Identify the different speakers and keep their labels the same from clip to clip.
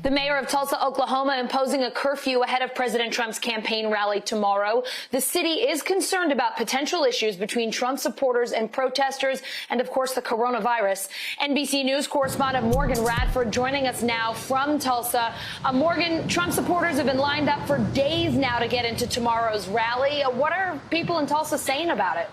Speaker 1: The mayor of Tulsa, Oklahoma, imposing a curfew ahead of President Trump's campaign rally tomorrow. The city is concerned about potential issues between Trump supporters and protesters and, of course, the coronavirus. NBC News correspondent Morgan Radford joining us now from Tulsa. Morgan, Trump supporters have been lined up for days now to get into tomorrow's rally. What are people in Tulsa saying about it?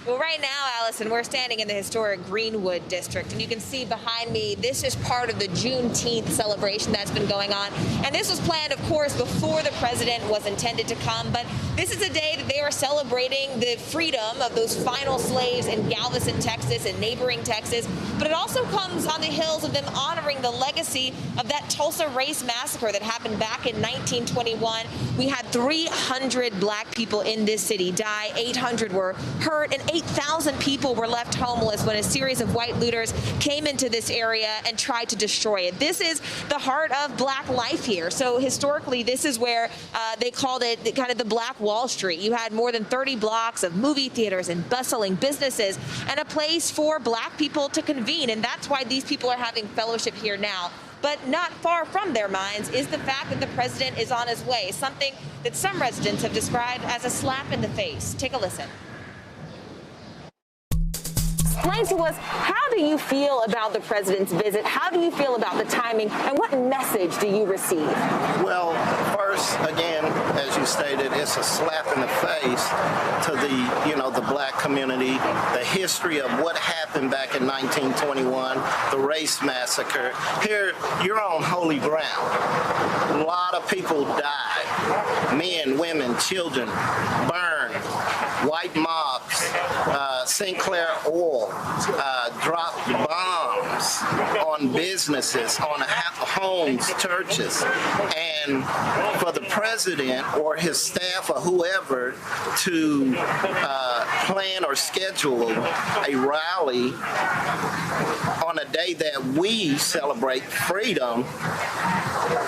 Speaker 2: Well, right now, Allison, we're standing in the historic Greenwood district, and you can see behind me, this is part of the Juneteenth celebration that's been going on. And this was planned, of course, before the president was intended to come. But this is a day that they are celebrating the freedom of those final slaves in Galveston, Texas, and neighboring Texas. But it also comes on the heels of them honoring the legacy of that Tulsa race massacre that happened back in 1921. We had 300 black people in this city die, 800 were hurt, and 8,000 people were left homeless when a series of white looters came into this area and tried to destroy it. This is the heart of black life here. So historically, this is where they called it kind of the Black Wall Street. You had more than 30 blocks of movie theaters and bustling businesses and a place for black people to convene. And that's why these people are having fellowship here now. But not far from their minds is the fact that the president is on his way, something that some residents have described as a slap in the face. Take a listen. Explain to us, how do you feel about the president's visit? How do you feel about the timing? And what message do you receive?
Speaker 3: Well, first, again, as you stated, it's a slap in the face to the black community, the history of what happened back in 1921, the race massacre. Here, you're on holy ground. A lot of people died. Men, women, children, burned. White mobs, Sinclair Oil, dropped bombs on businesses, on homes, churches. And for the president or his staff or whoever to plan or schedule a rally on a day that we celebrate freedom,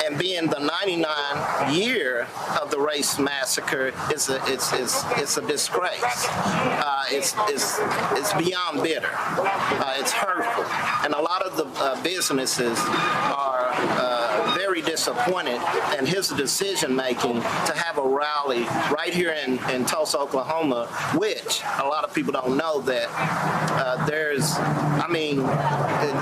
Speaker 3: and being the 99th year of the race massacre, it's a disgrace. It's beyond bitter. It's hurtful, and a lot of the businesses are very disappointed in his decision making to have a rally right here in Tulsa, Oklahoma, which a lot of people don't know that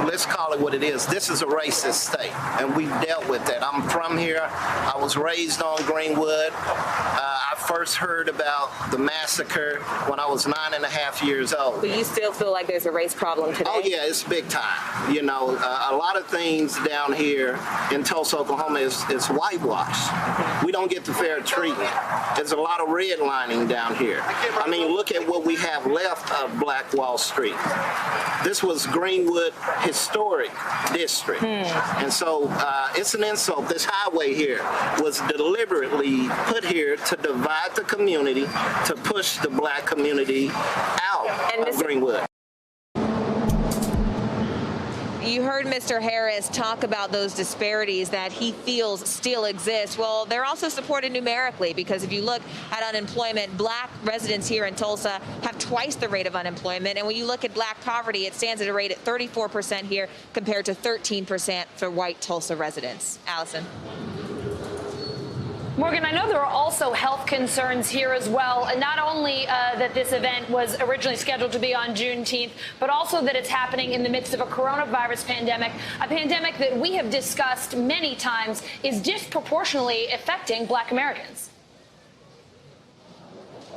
Speaker 3: let's call it what it is. This is a racist state, and we've dealt with that. I'm from here. I was raised on Greenwood. I first heard about the massacre when I was 9.5 years old.
Speaker 2: But you still feel like there's a race problem today?
Speaker 3: Oh, yeah, it's big time. You know, a lot of things down here in Tulsa, Oklahoma is whitewashed. We don't get the fair treatment. There's a lot of redlining down here. I mean, look at what we have left of Black Wall Street. This was Greenwood Historic District. And so it's an insult. This highway here was deliberately put here to divide the community, to push the black community out of Greenwood.
Speaker 2: You heard Mr. Harris talk about those disparities that he feels still exist. Well, they're also supported numerically, because if you look at unemployment, black residents here in Tulsa have twice the rate of unemployment. And when you look at black poverty, it stands at a rate at 34% here compared to 13% for white Tulsa residents. Allison.
Speaker 1: Morgan, I know there are also health concerns here as well, and not only that this event was originally scheduled to be on Juneteenth, but also that it's happening in the midst of a coronavirus pandemic, a pandemic that we have discussed many times is disproportionately affecting black Americans.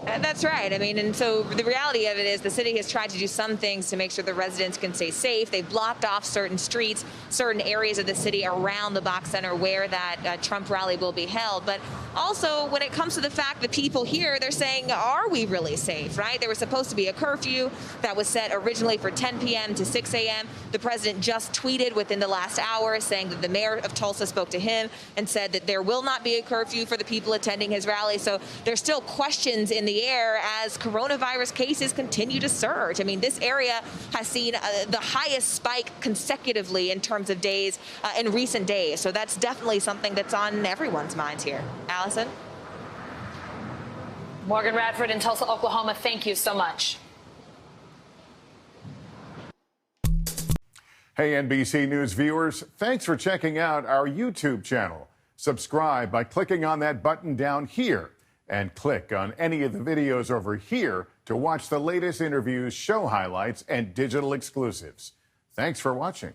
Speaker 2: That's right. I mean, and so the reality of it is the city has tried to do some things to make sure the residents can stay safe. They've blocked off certain streets, certain areas of the city around the Box Center where that Trump rally will be held. But also, when it comes to the fact that people here, they're saying, are we really safe, right? There was supposed to be a curfew that was set originally for 10 p.m. to 6 a.m. The president just tweeted within the last hour saying that the mayor of Tulsa spoke to him and said that there will not be a curfew for the people attending his rally. So there's still questions in the air as coronavirus cases continue to surge. I mean, this area has seen the highest spike consecutively in terms of days in recent days. So that's definitely something that's on everyone's minds here. Allison?
Speaker 1: Morgan Radford in Tulsa, Oklahoma, thank you so much.
Speaker 4: Hey, NBC News viewers, thanks for checking out our YouTube channel. Subscribe by clicking on that button down here and click on any of the videos over here to watch the latest interviews, show highlights, and digital exclusives. Thanks for watching.